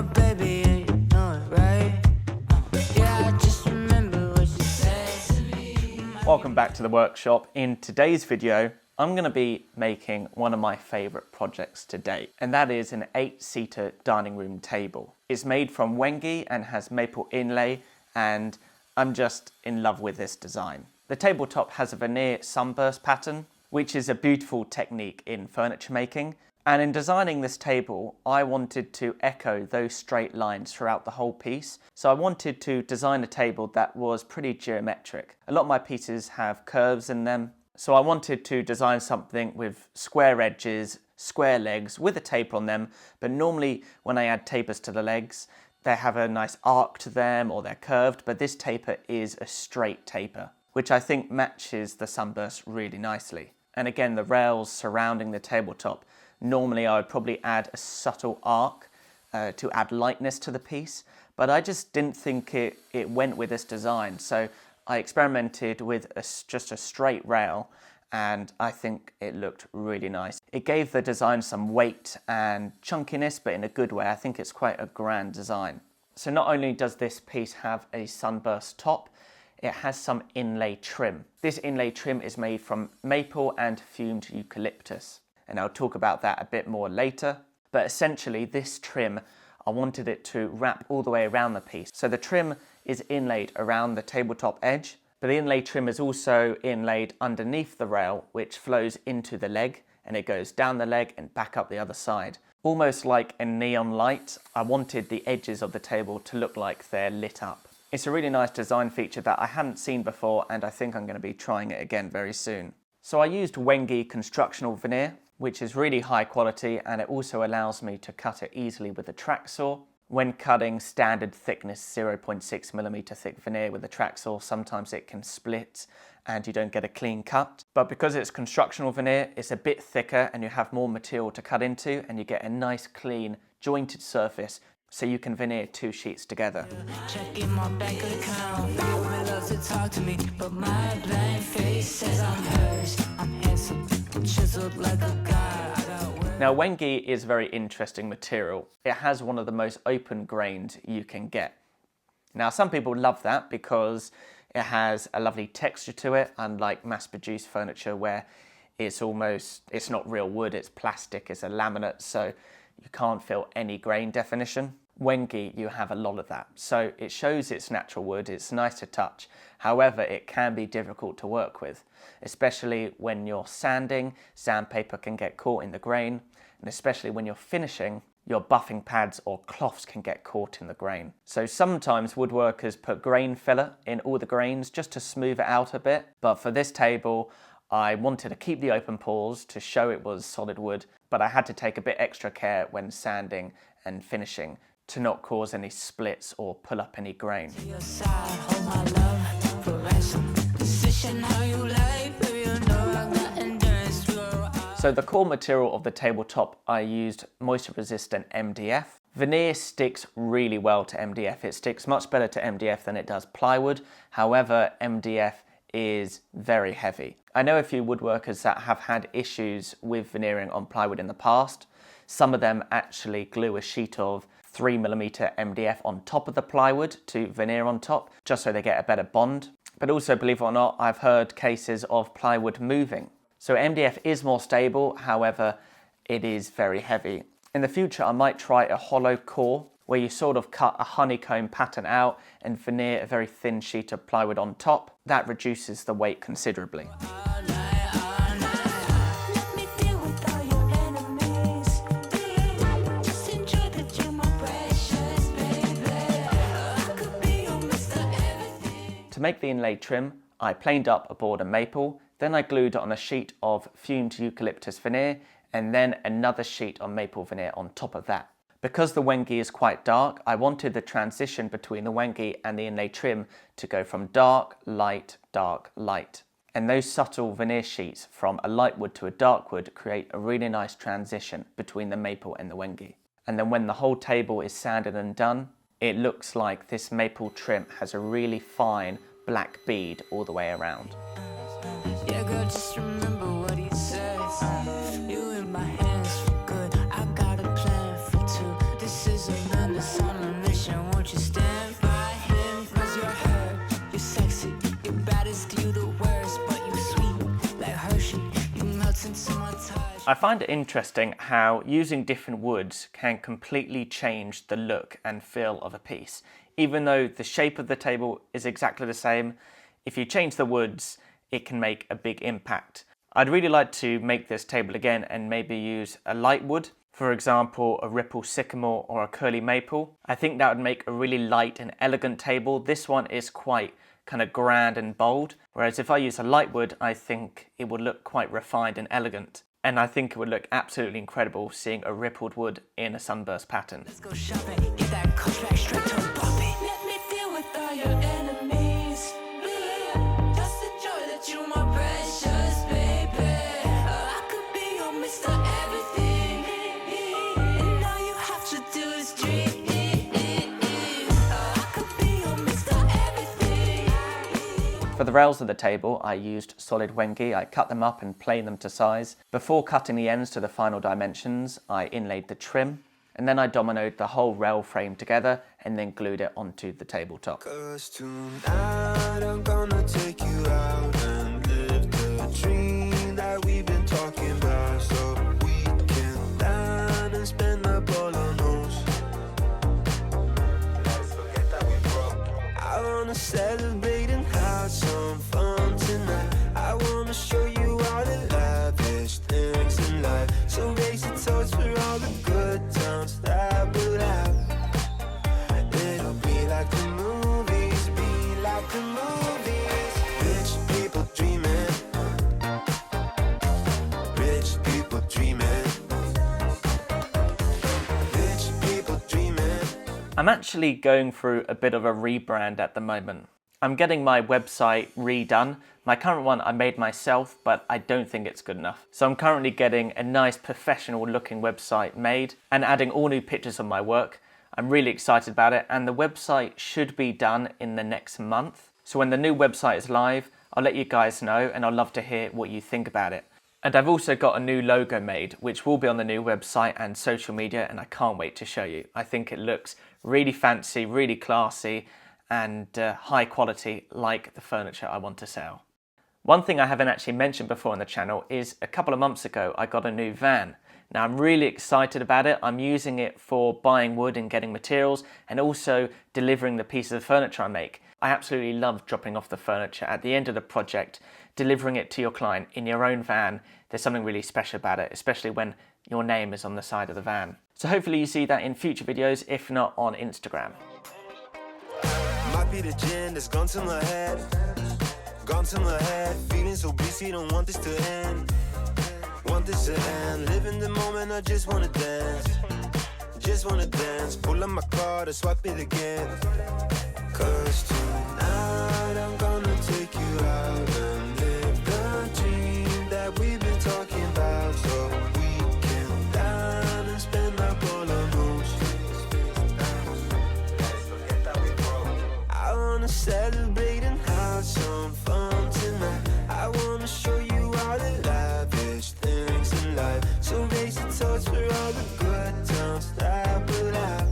my baby, and you know it, right? Yeah, I just remember what you said to me. Welcome back to the workshop. In today's video, I'm going to be making one of my favourite projects to date, and that is an 8-seater dining room table. It's made from Wenge and has maple inlay, and I'm just in love with this design. The tabletop has a veneer sunburst pattern, which is a beautiful technique in furniture making. And in designing this table, I wanted to echo those straight lines throughout the whole piece. So I wanted to design a table that was pretty geometric. A lot of my pieces have curves in them. So I wanted to design something with square edges, square legs with a taper on them. But normally when I add tapers to the legs, they have a nice arc to them or they're curved. But this taper is a straight taper, which I think matches the sunburst really nicely. And again, the rails surrounding the tabletop, normally I would probably add a subtle arc to add lightness to the piece, but I just didn't think it went with this design. So I experimented with just a straight rail, and I think it looked really nice. It gave the design some weight and chunkiness, but in a good way. I think it's quite a grand design. So not only does this piece have a sunburst top, it has some inlay trim. This inlay trim is made from maple and fumed eucalyptus, and I'll talk about that a bit more later. But essentially this trim, I wanted it to wrap all the way around the piece. So the trim is inlaid around the tabletop edge, but the inlay trim is also inlaid underneath the rail, which flows into the leg, and it goes down the leg and back up the other side. Almost like a neon light, I wanted the edges of the table to look like they're lit up. It's a really nice design feature that I hadn't seen before, and I think I'm going to be trying it again very soon. So I used Wenge constructional veneer, which is really high quality, and it also allows me to cut it easily with a track saw. When cutting standard thickness 0.6mm thick veneer with a track saw, sometimes it can split and you don't get a clean cut. But because it's constructional veneer, it's a bit thicker and you have more material to cut into, and you get a nice clean jointed surface, so you can veneer 2 sheets together. Checking my bank account. Women love to talk to me, but my blank face says I'm hers. I'm handsome, chiseled like a god. I got work. Now, Wenge is a very interesting material. It has one of the most open grains you can get. Now, some people love that because it has a lovely texture to it, unlike mass-produced furniture where it's not real wood, it's plastic, it's a laminate, so you can't feel any grain definition. Wenge, you have a lot of that. So it shows it's natural wood, it's nice to touch. However, it can be difficult to work with, especially when you're sanding. Sandpaper can get caught in the grain, and especially when you're finishing, your buffing pads or cloths can get caught in the grain. So sometimes woodworkers put grain filler in all the grains just to smooth it out a bit. But for this table, I wanted to keep the open pores to show it was solid wood, but I had to take a bit extra care when sanding and finishing to not cause any splits or pull up any grain. Your side, hold my love for ransom. Position how you like, baby, you know I got endurance to go. So the core material of the tabletop, I used moisture resistant MDF. Veneer sticks really well to MDF. It sticks much better to MDF than it does plywood. However, MDF is very heavy. I know a few woodworkers that have had issues with veneering on plywood in the past. Some of them actually glue a sheet of 3mm MDF on top of the plywood to veneer on top, just so they get a better bond. But also, believe it or not, I've heard cases of plywood moving. So MDF is more stable, however, it is very heavy. In the future, I might try a hollow core, where you sort of cut a honeycomb pattern out and veneer a very thin sheet of plywood on top. That reduces the weight considerably. To make the inlaid trim, I planed up a board of maple, then I glued it on a sheet of fumed eucalyptus veneer, and then another sheet of maple veneer on top of that. Because the Wenge is quite dark, I wanted the transition between the Wenge and the inlay trim to go from dark, light, dark, light. And those subtle veneer sheets from a light wood to a dark wood create a really nice transition between the maple and the Wenge. And then when the whole table is sanded and done, it looks like this maple trim has a really fine black bead all the way around. Yeah, girl, just remember what he says. You in my hands for good. I got a plan for two. This is a menace. I find it interesting how using different woods can completely change the look and feel of a piece. Even though the shape of the table is exactly the same, if you change the woods, it can make a big impact. I'd really like to make this table again and maybe use a light wood, for example a ripple sycamore or a curly maple. I think that would make a really light and elegant table. This one is quite kind of grand and bold, whereas if I use a light wood, I think it would look quite refined and elegant. And I think it would look absolutely incredible seeing a rippled wood in a sunburst pattern. Let's go shopping, get that contract straight to popping. Let me deal with all your enemies. Just the joy that you my precious baby. I could be your Mr. Everything, and all you have to do is dream. I could be your Mr. Everything. For the rails of the table, I used solid Wenge. I cut them up and planed them to size. Before cutting the ends to the final dimensions, I inlaid the trim, and then I dominoed the whole rail frame together and then glued it onto the tabletop. 'Cause tonight I'm gonna take you out and live the dream that we've been talking about, so we can dine and spend up all our notes. Let's forget that we broke. I wanna celebrate and have some fun tonight. I wanna show you all the lavish things in life, so raise a toast for all the good times that we'll have. It'll be like the movies, be like the movies. Rich people dreaming, rich people dreaming, rich people dreaming. I'm actually going through a bit of a rebrand at the moment. I'm getting my website redone. My current one I made myself, but I don't think it's good enough. So I'm currently getting a nice professional looking website made and adding all new pictures of my work. I'm really excited about it, and the website should be done in the next month. So when the new website is live, I'll let you guys know, and I'd love to hear what you think about it. And I've also got a new logo made, which will be on the new website and social media, and I can't wait to show you. I think it looks really fancy, really classy, and high quality, like the furniture I want to sell. One thing I haven't actually mentioned before on the channel is a couple of months ago I got a new van. Now I'm really excited about it. I'm using it for buying wood and getting materials, and also delivering the pieces of furniture I make. I absolutely love dropping off the furniture at the end of the project, delivering it to your client in your own van. There's something really special about it, especially when your name is on the side of the van. So hopefully you see that in future videos, if not on Instagram. Might be the gin that's gone to my head, gone to my head. Feeling so busy, don't want this to end, want this to end. Live in the moment, I just wanna dance, just wanna dance. Pull up my card and swipe it again. 'Cause tonight I'm gonna take you out and live the dream that we've been talking about, so we can dine and spend up all our notes. I wanna celebrate and have some fun tonight. I wanna show you all the lavish things in life, so raise a toast for all the good times that we'll have.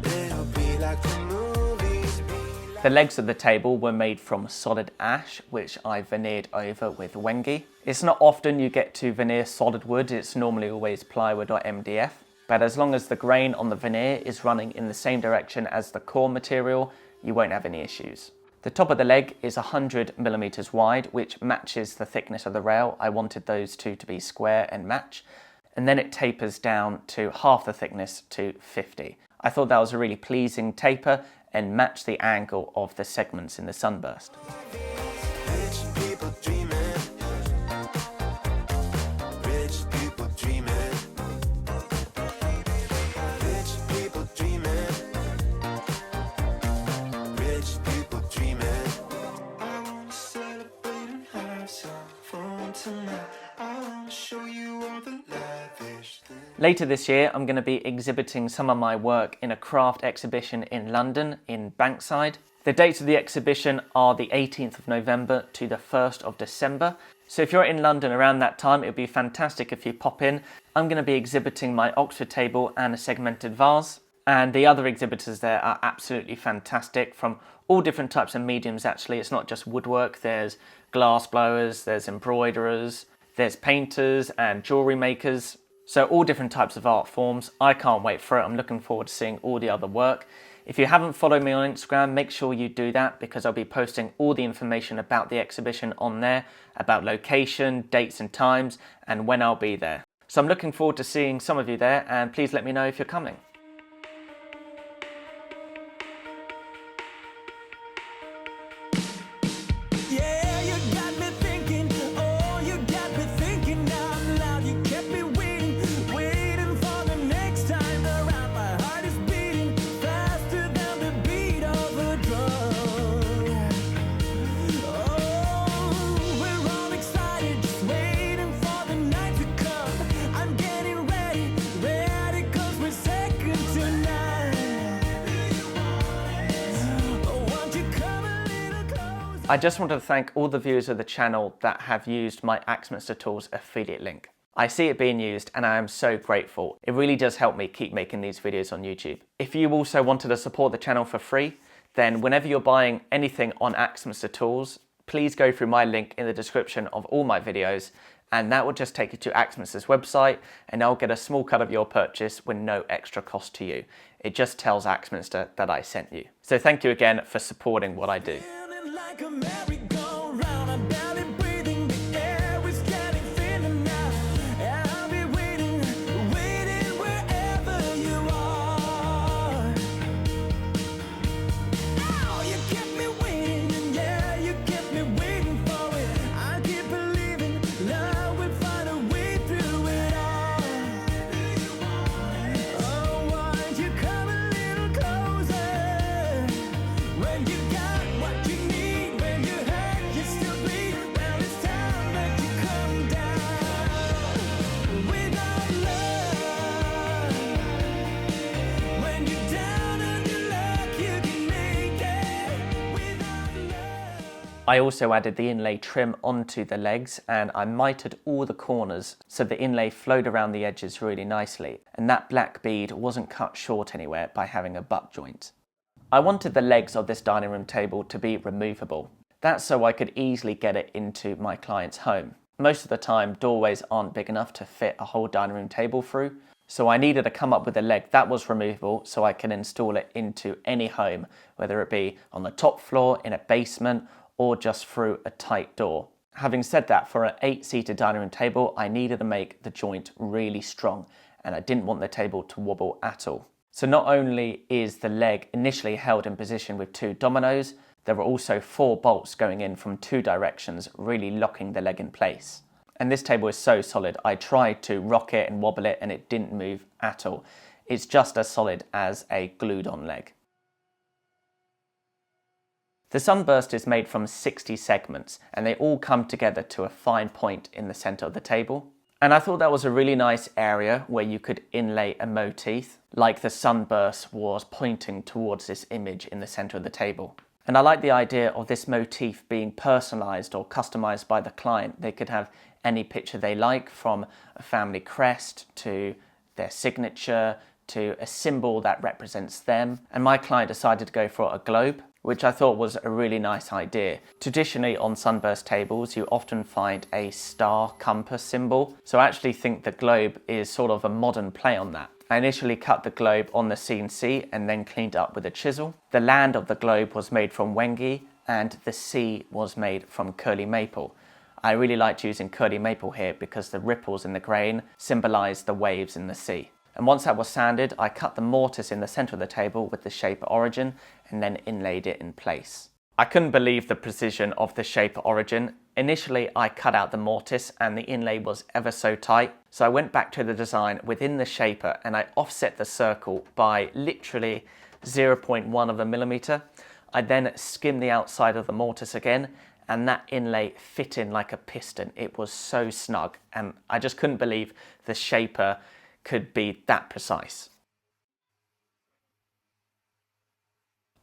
It'll be like the movies, be like... The legs of the table were made from solid ash, which I veneered over with Wenge. It's not often you get to veneer solid wood, it's normally always plywood or MDF. But as long as the grain on the veneer is running in the same direction as the core material, you won't have any issues. The top of the leg is 100mm wide, which matches the thickness of the rail. I wanted those two to be square and match. And then it tapers down to half the thickness to 50. I thought that was a really pleasing taper and matched the angle of the segments in the Sunburst. Rich people dreaming, rich people dreaming, rich people dreaming, rich people dreaming. I wanna celebrate and have some fun tonight. I wanna show you all the lavish things. Later this year, I'm going to be exhibiting some of my work in a craft exhibition in London, in Bankside. The dates of the exhibition are the 18th of November to the 1st of December. So if you're in London around that time, it would be fantastic if you pop in. I'm going to be exhibiting my Oxford table and a segmented vase. And the other exhibitors there are absolutely fantastic, from all different types of mediums actually. It's not just woodwork, there's glass blowers, there's embroiderers, There's painters and jewellery makers, so all different types of art forms. I can't wait for it. I'm looking forward to seeing all the other work. If you haven't followed me on Instagram, make sure you do that because I'll be posting all the information about the exhibition on there, about location, dates and times, and when I'll be there. So I'm looking forward to seeing some of you there, and please let me know if you're coming. Yeah, you got me thinking, oh, you got me thinking out loud. You kept me waiting, waiting for the next time around. My heart is beating faster than the beat of a drum. Oh, we're all excited, just waiting for the night to come. I'm getting ready, ready, 'cause we're second tonight. Oh, won't you come a little closer? I just want to thank all the viewers of the channel that have used my Axminster Tools affiliate link. I see it being used and I am so grateful. It really does help me keep making these videos on YouTube. If you also wanted to support the channel for free, then whenever you're buying anything on Axminster Tools, please go through my link in the description of all my videos, and that will just take you to Axminster's website and I'll get a small cut of your purchase with no extra cost to you. It just tells Axminster that I sent you. So thank you again for supporting what I do. Feeling like a merry-go-round, I'm barely breathing, the air is getting thinner now. And I'll be waiting, waiting wherever you are. Oh, you kept me waiting, and yeah, you kept me waiting for it. I keep believing love would find a way through it all. Oh, won't you come a little closer? When you got what you need, when you hurt, you still bleed. Well, it's time that you come down. Without love, when you're down on your luck, you can make it. Without love. I also added the inlay trim onto the legs and I mitered all the corners so the inlay flowed around the edges really nicely, and that black bead wasn't cut short anywhere by having a butt joint. I wanted the legs of this dining room table to be removable. That's so I could easily get it into my client's home. Most of the time, doorways aren't big enough to fit a whole dining room table through, so I needed to come up with a leg that was removable so I can install it into any home, whether it be on the top floor, in a basement, or just through a tight door. Having said that, for an 8-seater dining room table, I needed to make the joint really strong, and I didn't want the table to wobble at all. So not only is the leg initially held in position with 2 dominoes, there were also 4 bolts going in from 2 directions, really locking the leg in place. And this table is so solid, I tried to rock it and wobble it and it didn't move at all. It's just as solid as a glued on leg. The Sunburst is made from 60 segments and they all come together to a fine point in the centre of the table. And I thought that was a really nice area where you could inlay a motif, like the Sunburst was pointing towards this image in the centre of the table. And I like the idea of this motif being personalised or customised by the client. They could have any picture they like, from a family crest to their signature to a symbol that represents them. And my client decided to go for a globe, which I thought was a really nice idea. Traditionally on Sunburst tables, you often find a star compass symbol. So I actually think the globe is sort of a modern play on that. I initially cut the globe on the CNC and then cleaned it up with a chisel. The land of the globe was made from Wenge and the sea was made from curly maple. I really liked using curly maple here because the ripples in the grain symbolise the waves in the sea. And once that was sanded, I cut the mortise in the centre of the table with the shape origin and then inlaid it in place. I couldn't believe the precision of the shape origin. Initially, I cut out the mortise and the inlay was ever so tight. So I went back to the design within the shaper and I offset the circle by literally 0.1 of a millimetre. I then skimmed the outside of the mortise again and that inlay fit in like a piston. It was so snug and I just couldn't believe the shaper could be that precise.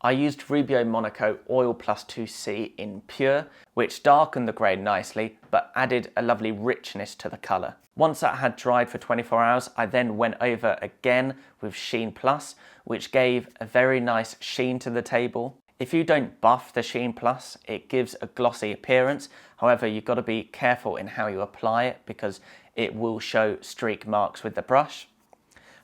I used Rubio Monaco Oil Plus 2C in Pure, which darkened the grain nicely, but added a lovely richness to the colour. Once that had dried for 24 hours, I then went over again with Sheen Plus, which gave a very nice sheen to the table. If you don't buff the Sheen Plus, it gives a glossy appearance. However, you've got to be careful in how you apply it because it will show streak marks with the brush.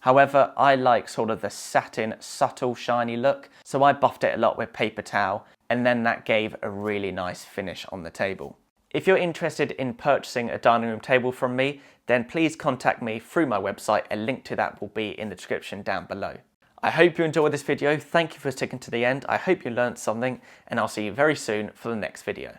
However, I like sort of the satin, subtle, shiny look, so I buffed it a lot with paper towel, and then that gave a really nice finish on the table. If you're interested in purchasing a dining room table from me, then please contact me through my website. A link to that will be in the description down below. I hope you enjoyed this video. Thank you for sticking to the end. I hope you learned something, and I'll see you very soon for the next video.